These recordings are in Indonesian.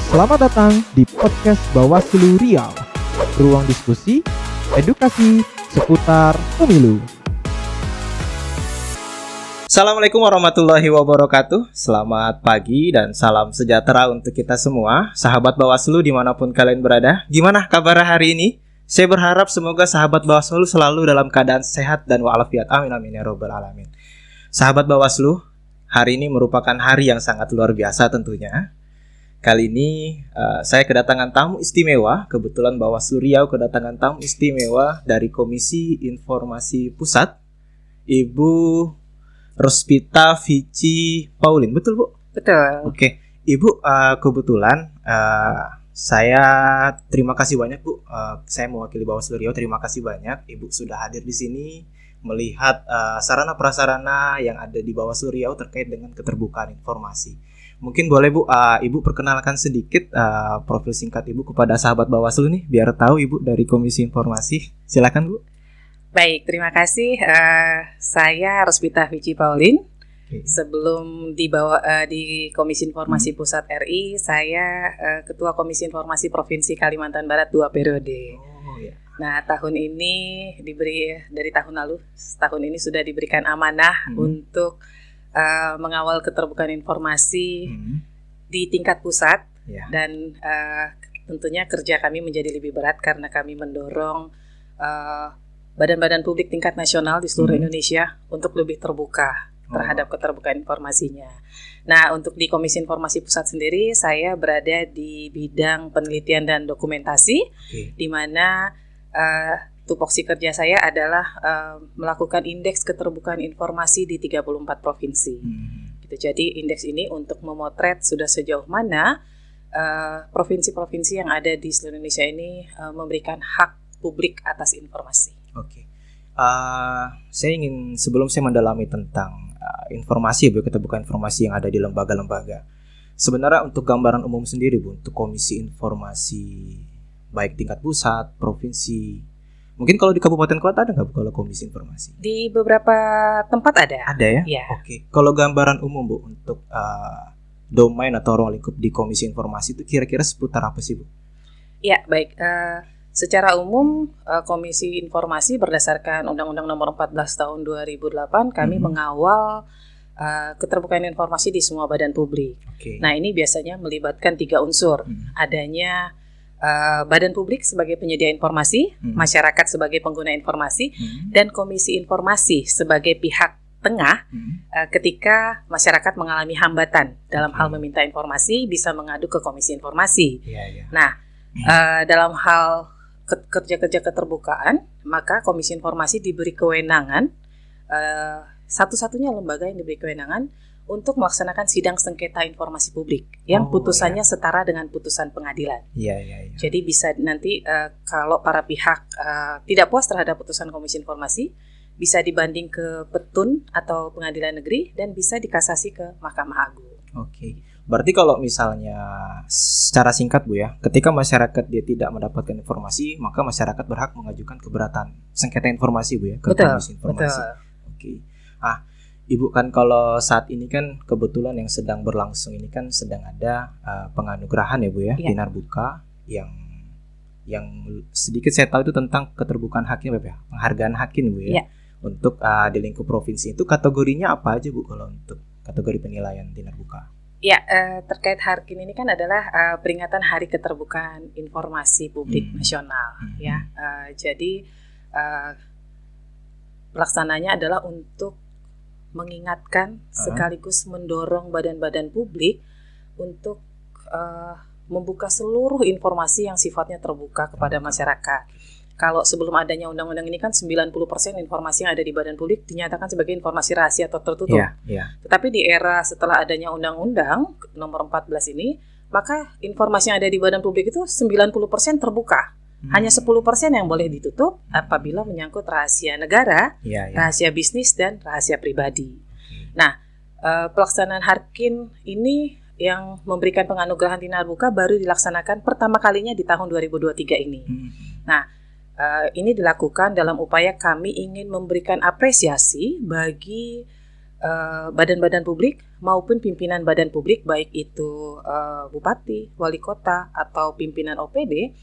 Selamat datang di podcast Bawaslu Riau. Ruang diskusi, edukasi seputar pemilu. Assalamualaikum warahmatullahi wabarakatuh. Selamat pagi dan salam sejahtera untuk kita semua, sahabat Bawaslu dimanapun kalian berada. Gimana kabar hari ini? Saya berharap semoga sahabat Bawaslu selalu dalam keadaan sehat dan walafiat. Amin amin ya robbal alamin. Sahabat Bawaslu, hari ini merupakan hari yang sangat luar biasa tentunya. Kali ini saya kedatangan tamu istimewa. Kebetulan Bawaslu Riau kedatangan tamu istimewa dari Komisi Informasi Pusat, Ibu Rospita Vici Pauline. Betul, Bu? Betul. Oke, Ibu, kebetulan saya terima kasih banyak, Bu. Saya mewakili Bawaslu Riau. Terima kasih banyak Ibu sudah hadir di sini melihat sarana prasarana yang ada di Bawaslu Riau terkait dengan keterbukaan informasi. Mungkin boleh, Bu, Ibu perkenalkan sedikit profil singkat Ibu kepada sahabat Bawaslu nih, biar tahu Ibu dari Komisi Informasi. Silakan, Bu. Baik, terima kasih. Saya Rospita Vici Pauline. Oke. Sebelum dibawa di Komisi Informasi Pusat RI, saya Ketua Komisi Informasi Provinsi Kalimantan Barat 2 periode. Oh, ya. Nah, tahun ini dari tahun lalu, tahun ini sudah diberikan amanah untuk mengawal keterbukaan informasi di tingkat pusat. Ya. Dan tentunya kerja kami menjadi lebih berat karena kami mendorong badan-badan publik tingkat nasional di seluruh Indonesia untuk lebih terbuka terhadap keterbukaan informasinya. Nah, untuk di Komisi Informasi Pusat sendiri, saya berada di bidang penelitian dan dokumentasi, di mana tupoksi kerja saya adalah melakukan indeks keterbukaan informasi di 34 provinsi. Gitu. Jadi indeks ini untuk memotret sudah sejauh mana provinsi-provinsi yang ada di seluruh Indonesia ini memberikan hak publik atas informasi. Oke. Saya ingin, sebelum saya mendalami tentang informasi, Bu, keterbukaan informasi yang ada di lembaga-lembaga. Sebenarnya untuk gambaran umum sendiri, Bu, untuk Komisi Informasi baik tingkat pusat, provinsi, mungkin kalau di kabupaten kota ada nggak, Bu, kalau Komisi Informasi? Di beberapa tempat ada. Ada ya? Ya. Oke. Kalau gambaran umum, Bu, untuk domain atau ruang lingkup di Komisi Informasi itu kira-kira seputar apa sih, Bu? Ya, baik. Secara umum, Komisi Informasi berdasarkan Undang-Undang Nomor 14 Tahun 2008, kami mengawal keterbukaan informasi di semua badan publik. Oke. Nah, ini biasanya melibatkan 3 unsur. Adanya badan publik sebagai penyedia informasi, masyarakat sebagai pengguna informasi, dan Komisi Informasi sebagai pihak tengah ketika masyarakat mengalami hambatan dalam hal meminta informasi, bisa mengadu ke Komisi Informasi. Nah, dalam hal kerja-kerja keterbukaan, maka Komisi Informasi diberi kewenangan, satu-satunya lembaga yang diberi kewenangan untuk melaksanakan sidang sengketa informasi publik yang putusannya setara dengan putusan pengadilan. Jadi bisa nanti kalau para pihak tidak puas terhadap putusan Komisi Informasi, bisa dibanding ke Petun atau Pengadilan Negeri dan bisa dikasasi ke Mahkamah Agung. Oke. Berarti kalau misalnya secara singkat, Bu, ya, ketika masyarakat dia tidak mendapatkan informasi, maka masyarakat berhak mengajukan keberatan sengketa informasi, Bu, ya, ke Komisi Informasi. Oke. Ibu, kan kalau saat ini kan kebetulan yang sedang berlangsung ini kan sedang ada penganugerahan ya, Bu, ya, di Narbuka yang sedikit saya tahu itu tentang keterbukaan hakim, ya, penghargaan hakim, Bu, ya. Untuk di lingkup provinsi itu kategorinya apa aja, Bu, kalau untuk kategori penilaian di Narbuka? Ya, terkait Harkin ini kan adalah peringatan Hari Keterbukaan Informasi Publik Nasional, ya. Jadi pelaksananya adalah untuk mengingatkan sekaligus mendorong badan-badan publik untuk membuka seluruh informasi yang sifatnya terbuka kepada masyarakat. Kalau sebelum adanya undang-undang ini kan 90% informasi yang ada di badan publik dinyatakan sebagai informasi rahasia atau tertutup. Tetapi di era setelah adanya undang-undang nomor 14 ini, maka informasi yang ada di badan publik itu 90% terbuka. Hanya 10% yang boleh ditutup apabila menyangkut rahasia negara, rahasia bisnis, dan rahasia pribadi. Nah, pelaksanaan Harkin ini yang memberikan penganugerahan di Narbuka baru dilaksanakan pertama kalinya di tahun 2023 ini. Nah, ini dilakukan dalam upaya kami ingin memberikan apresiasi bagi badan-badan publik maupun pimpinan badan publik, baik itu bupati, wali kota, atau pimpinan OPD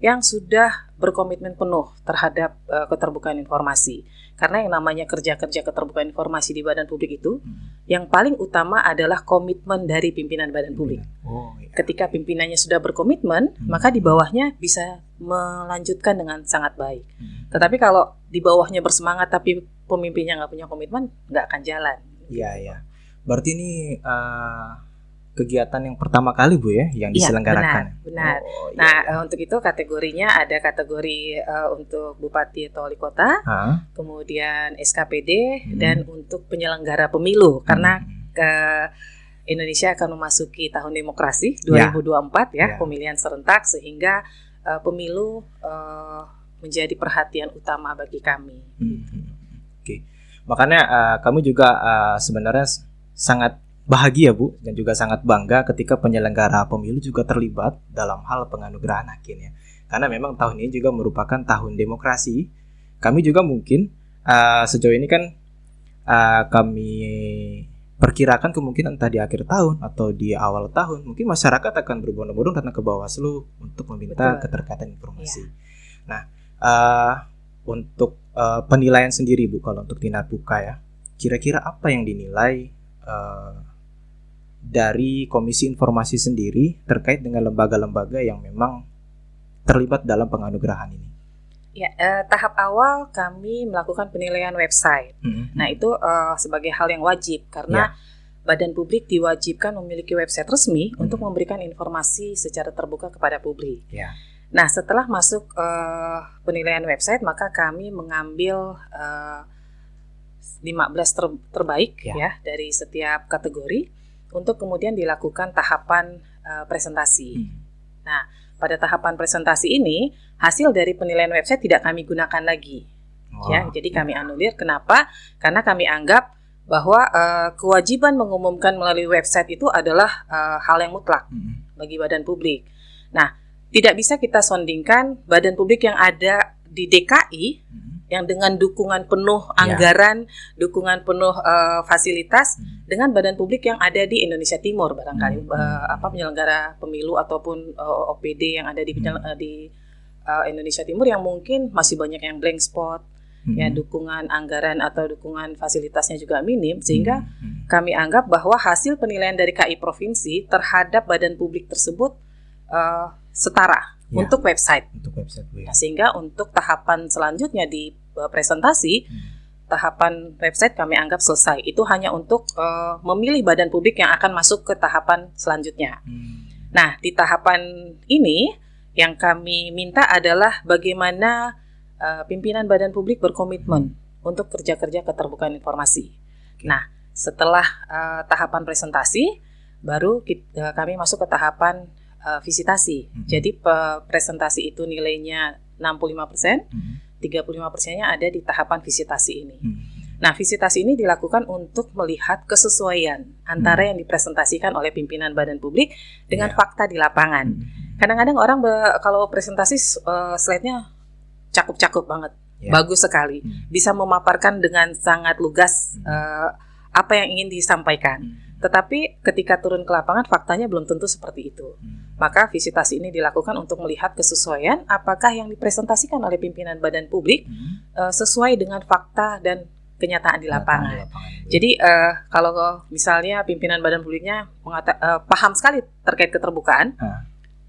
yang sudah berkomitmen penuh terhadap keterbukaan informasi. Karena yang namanya kerja-kerja keterbukaan informasi di badan publik itu, yang paling utama adalah komitmen dari pimpinan badan publik. Ketika pimpinannya sudah berkomitmen, maka di bawahnya bisa melanjutkan dengan sangat baik. Tetapi kalau di bawahnya bersemangat tapi pemimpinnya nggak punya komitmen, nggak akan jalan. Iya. Berarti ini kegiatan yang pertama kali Bu ya yang diselenggarakan. Benar. Nah, untuk itu kategorinya ada kategori untuk bupati atau wali kota, kemudian SKPD dan untuk penyelenggara pemilu karena Indonesia akan memasuki tahun demokrasi 2024 pemilihan serentak sehingga pemilu menjadi perhatian utama bagi kami. Oke. Makanya kami juga sebenarnya sangat bahagia Bu dan juga sangat bangga ketika penyelenggara pemilu juga terlibat dalam hal penganugerahan hakim ya. Karena memang tahun ini juga merupakan tahun demokrasi. Kami juga mungkin sejauh ini kan kami perkirakan kemungkinan entah di akhir tahun atau di awal tahun mungkin masyarakat akan berbondong-bondong datang ke Bawaslu untuk meminta keterkaitan informasi. Nah, untuk penilaian sendiri Bu kalau untuk Tinarbuka ya, kira-kira apa yang dinilai dari Komisi Informasi sendiri terkait dengan lembaga-lembaga yang memang terlibat dalam penganugerahan ini? Ya, tahap awal kami melakukan penilaian website. Nah, itu sebagai hal yang wajib karena badan publik diwajibkan memiliki website resmi untuk memberikan informasi secara terbuka kepada publik. Nah, setelah masuk penilaian website, maka kami mengambil 15 terbaik ya dari setiap kategori untuk kemudian dilakukan tahapan presentasi. Nah, pada tahapan presentasi ini hasil dari penilaian website tidak kami gunakan lagi. Jadi kami anulir. Kenapa? Karena kami anggap bahwa kewajiban mengumumkan melalui website itu adalah hal yang mutlak bagi badan publik. Nah, tidak bisa kita sondingkan badan publik yang ada di DKI yang dengan dukungan penuh anggaran, dukungan penuh fasilitas dengan badan publik yang ada di Indonesia Timur barangkali penyelenggara pemilu ataupun OPD yang ada di Indonesia Timur yang mungkin masih banyak yang blank spot, ya dukungan anggaran atau dukungan fasilitasnya juga minim sehingga kami anggap bahwa hasil penilaian dari KI provinsi terhadap badan publik tersebut setara untuk website. Nah, sehingga untuk tahapan selanjutnya di presentasi, tahapan website kami anggap selesai. Itu hanya untuk memilih badan publik yang akan masuk ke tahapan selanjutnya. Nah, di tahapan ini yang kami minta adalah bagaimana pimpinan badan publik berkomitmen untuk kerja-kerja keterbukaan informasi. Nah, setelah tahapan presentasi, baru kami masuk ke tahapan visitasi. Jadi presentasi itu nilainya 65%, 35%-nya ada di tahapan visitasi ini. Nah, visitasi ini dilakukan untuk melihat kesesuaian antara yang dipresentasikan oleh pimpinan badan publik dengan fakta di lapangan. Kadang-kadang orang kalau presentasi slide-nya cakup-cakup banget, bagus sekali, bisa memaparkan dengan sangat lugas apa yang ingin disampaikan. Tetapi ketika turun ke lapangan faktanya belum tentu seperti itu. Maka visitasi ini dilakukan untuk melihat kesesuaian apakah yang dipresentasikan oleh pimpinan badan publik sesuai dengan fakta dan kenyataan di lapangan. Jadi kalau misalnya pimpinan badan publiknya paham sekali terkait keterbukaan,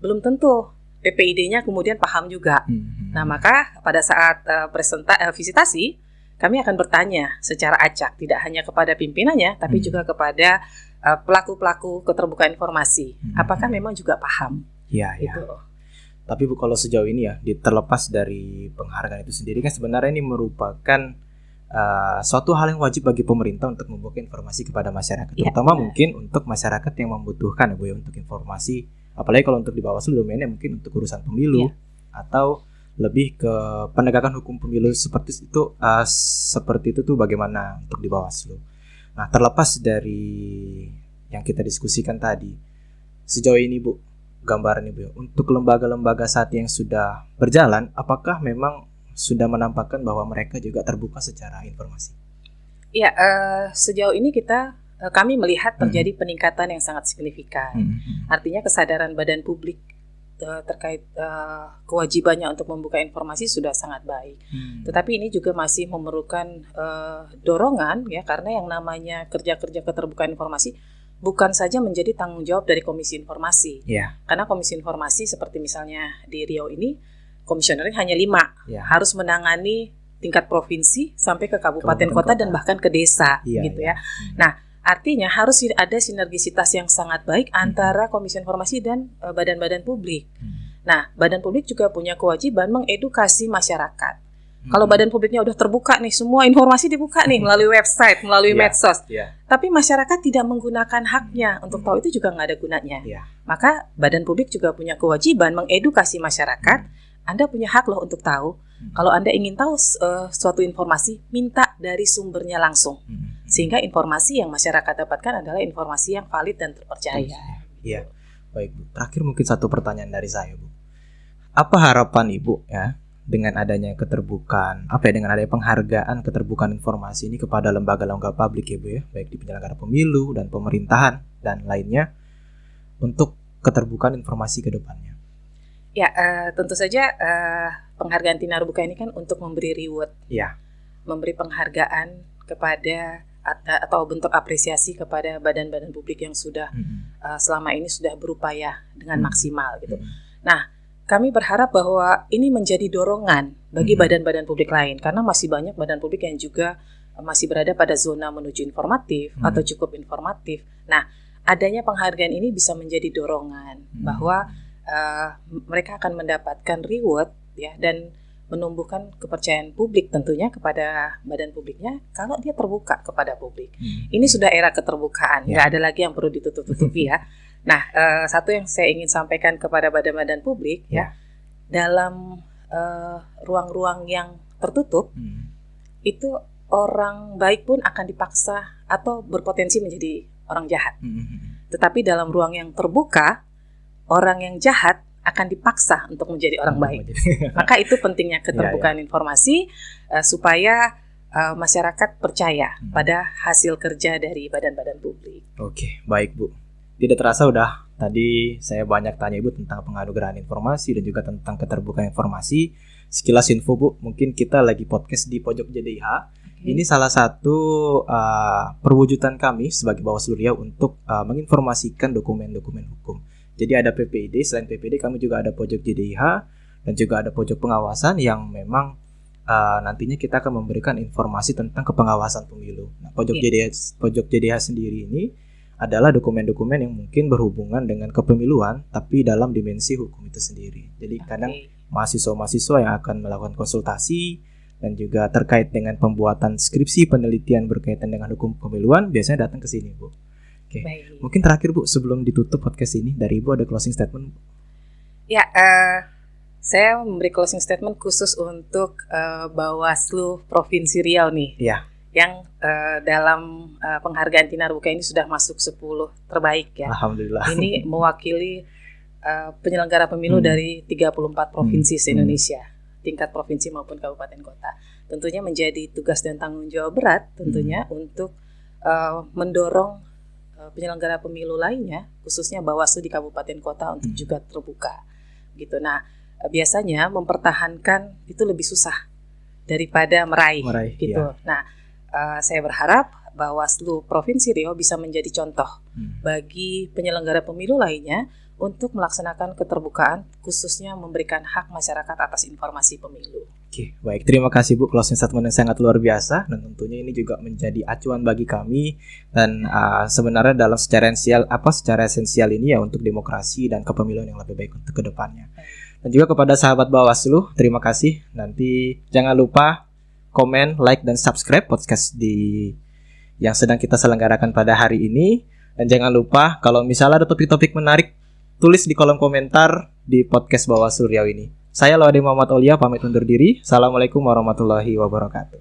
belum tentu PPID-nya kemudian paham juga. Nah, maka pada saat visitasi kami akan bertanya secara acak, tidak hanya kepada pimpinannya, tapi juga kepada pelaku-pelaku keterbukaan informasi. Apakah memang juga paham? Gitu. Tapi Bu, kalau sejauh ini ya, terlepas dari penghargaan itu sendiri kan sebenarnya ini merupakan suatu hal yang wajib bagi pemerintah untuk membuka informasi kepada masyarakat, terutama mungkin untuk masyarakat yang membutuhkan Bu ya, untuk informasi. Apalagi kalau untuk di Bawaslu domainnya mungkin untuk urusan pemilu atau lebih ke penegakan hukum pemilu seperti itu. Seperti itu tuh bagaimana untuk di Bawaslu. Nah, terlepas dari yang kita diskusikan tadi, sejauh ini Bu, gambaran Bu, untuk lembaga-lembaga saat yang sudah berjalan, apakah memang sudah menampakkan bahwa mereka juga terbuka secara informasi? Ya, sejauh ini kami melihat terjadi peningkatan yang sangat signifikan. Artinya kesadaran badan publik terkait kewajibannya untuk membuka informasi sudah sangat baik. Tetapi ini juga masih memerlukan dorongan ya, karena yang namanya kerja-kerja keterbukaan informasi bukan saja menjadi tanggung jawab dari Komisi Informasi. Karena Komisi Informasi seperti misalnya di Riau ini komisionernya hanya 5, harus menangani tingkat provinsi sampai ke kabupaten kota dan bahkan ke desa gitu ya. Nah, artinya harus ada sinergisitas yang sangat baik antara Komisi Informasi dan badan-badan publik. Nah, badan publik juga punya kewajiban mengedukasi masyarakat. Kalau badan publiknya udah terbuka nih, semua informasi dibuka nih melalui website, melalui medsos. Tapi masyarakat tidak menggunakan haknya untuk tahu, itu juga nggak ada gunanya. Maka badan publik juga punya kewajiban mengedukasi masyarakat. Anda punya hak loh untuk tahu. Kalau Anda ingin tahu suatu informasi, minta dari sumbernya langsung. Sehingga informasi yang masyarakat dapatkan adalah informasi yang valid dan terpercaya. Iya, baik Bu. Terakhir mungkin satu pertanyaan dari saya, Bu. Apa harapan Ibu ya dengan adanya keterbukaan, dengan adanya penghargaan keterbukaan informasi ini kepada lembaga-lembaga publik ya Bu ya, baik di penyelenggara pemilu dan pemerintahan dan lainnya, untuk keterbukaan informasi ke depannya? Ya, tentu saja penghargaan Tinar Buka ini kan untuk memberi reward, memberi penghargaan kepada atau bentuk apresiasi kepada badan-badan publik yang sudah selama ini sudah berupaya dengan maksimal gitu. Nah, kami berharap bahwa ini menjadi dorongan bagi badan-badan publik lain, karena masih banyak badan publik yang juga masih berada pada zona menuju informatif atau cukup informatif. Nah, adanya penghargaan ini bisa menjadi dorongan bahwa mereka akan mendapatkan reward ya, dan menumbuhkan kepercayaan publik tentunya kepada badan publiknya kalau dia terbuka kepada publik. Ini sudah era keterbukaan, nggak ada lagi yang perlu ditutup-tutupi ya. Nah, satu yang saya ingin sampaikan kepada badan-badan publik ya, dalam ruang-ruang yang tertutup itu orang baik pun akan dipaksa atau berpotensi menjadi orang jahat. Tetapi dalam ruang yang terbuka, orang yang jahat akan dipaksa untuk menjadi orang baik. Maka itu pentingnya keterbukaan informasi supaya masyarakat percaya pada hasil kerja dari badan-badan publik. Oke, baik Bu. Tidak terasa udah tadi saya banyak tanya Ibu tentang penganugerahan informasi dan juga tentang keterbukaan informasi. Sekilas info Bu, mungkin kita lagi podcast di Pojok JDIH. Ini salah satu perwujudan kami sebagai Bawaslu Riau untuk menginformasikan dokumen-dokumen hukum. Jadi ada PPID, selain PPID kami juga ada Pojok JDIH dan juga ada Pojok Pengawasan yang memang nantinya kita akan memberikan informasi tentang kepengawasan pemilu. Nah, Pojok JDIH sendiri ini adalah dokumen-dokumen yang mungkin berhubungan dengan kepemiluan tapi dalam dimensi hukum itu sendiri. Jadi kadang mahasiswa-mahasiswa yang akan melakukan konsultasi dan juga terkait dengan pembuatan skripsi penelitian berkaitan dengan hukum pemiluan biasanya datang ke sini, Bu. Oke. Mungkin terakhir Bu, sebelum ditutup podcast ini, dari Ibu ada closing statement, Bu? Ya, saya memberi closing statement khusus untuk Bawaslu Provinsi Riau nih. Yang dalam penghargaan Tinar Buka ini sudah masuk 10 terbaik ya. Alhamdulillah. Ini mewakili penyelenggara pemilu dari 34 provinsi se-Indonesia, tingkat provinsi maupun kabupaten kota. Tentunya menjadi tugas dan tanggung jawab berat tentunya untuk mendorong penyelenggara pemilu lainnya, khususnya Bawaslu di kabupaten kota untuk juga terbuka gitu. Nah, biasanya mempertahankan itu lebih susah daripada meraih gitu. Nah, saya berharap Bawaslu Provinsi Riau bisa menjadi contoh bagi penyelenggara pemilu lainnya untuk melaksanakan keterbukaan, khususnya memberikan hak masyarakat atas informasi pemilu. Oke, baik. Terima kasih Bu, closing statement yang sangat luar biasa dan tentunya ini juga menjadi acuan bagi kami dan sebenarnya dalam secara esensial ini ya untuk demokrasi dan kepemiluan yang lebih baik untuk kedepannya. Dan juga kepada sahabat Bawaslu, terima kasih. Nanti jangan lupa komen, like dan subscribe podcast yang sedang kita selenggarakan pada hari ini. Dan jangan lupa kalau misalnya ada topik-topik menarik, tulis di kolom komentar di podcast Bawaslu Riau ini. Saya Laude Muhammad Aulia pamit undur diri. Assalamualaikum warahmatullahi wabarakatuh.